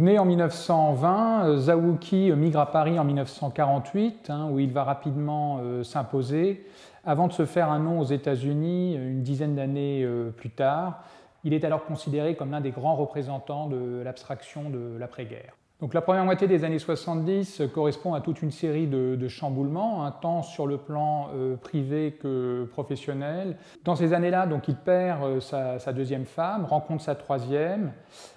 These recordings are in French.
Né en 1920, Zawuki migre à Paris en 1948, où il va rapidement s'imposer, avant de se faire un nom aux États-Unis une dizaine d'années plus tard. Il est alors considéré comme l'un des grands représentants de l'abstraction de l'après-guerre. Donc la première moitié des années 70 correspond à toute une série de chamboulements, tant sur le plan privé que professionnel. Dans ces années-là, donc, il perd sa deuxième femme, rencontre sa troisième,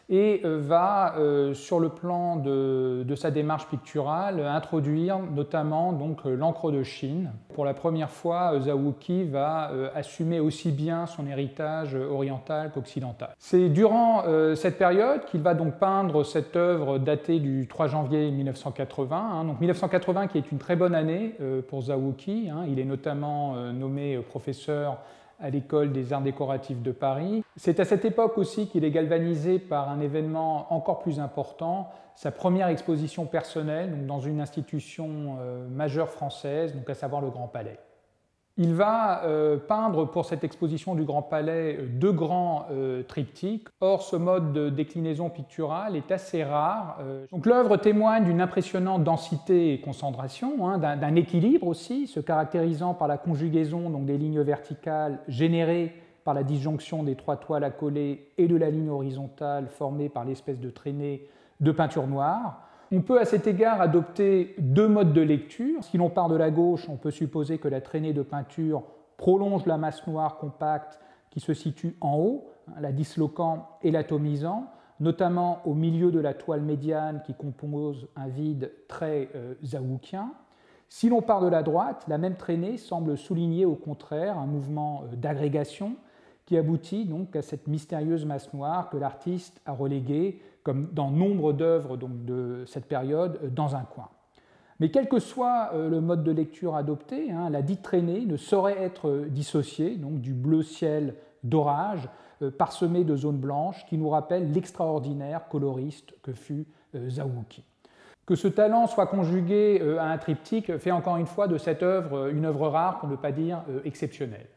et va, sur le plan de sa démarche picturale, introduire notamment l'encre de Chine. Pour la première fois, Zawuki va assumer aussi bien son héritage oriental qu'occidental. C'est durant cette période qu'il va donc peindre cette œuvre datée du 3 janvier 1980. Donc 1980 qui est une très bonne année pour Zawuki. Il est notamment nommé professeur à l'École des Arts Décoratifs de Paris. C'est à cette époque aussi qu'il est galvanisé par un événement encore plus important, sa première exposition personnelle donc dans une institution majeure française, donc à savoir le Grand Palais. Il va peindre pour cette exposition du Grand Palais deux grands triptyques. Or, ce mode de déclinaison picturale est assez rare. Donc, l'œuvre témoigne d'une impressionnante densité et concentration, d'un équilibre aussi, se caractérisant par la conjugaison des lignes verticales générées par la disjonction des trois toiles accolées et de la ligne horizontale formée par l'espèce de traînée de peinture noire. On peut à cet égard adopter deux modes de lecture. Si l'on part de la gauche, on peut supposer que la traînée de peinture prolonge la masse noire compacte qui se situe en haut, la disloquant et l'atomisant, notamment au milieu de la toile médiane qui compose un vide très zawukien. Si l'on part de la droite, la même traînée semble souligner au contraire un mouvement d'agrégation qui aboutit donc à cette mystérieuse masse noire que l'artiste a reléguée, comme dans nombre d'œuvres de cette période, dans un coin. Mais quel que soit le mode de lecture adopté, la dite traînée ne saurait être dissociée du bleu ciel d'orage parsemé de zones blanches qui nous rappellent l'extraordinaire coloriste que fut Zawuki. Que ce talent soit conjugué à un triptyque fait encore une fois de cette œuvre une œuvre rare, pour ne pas dire exceptionnelle.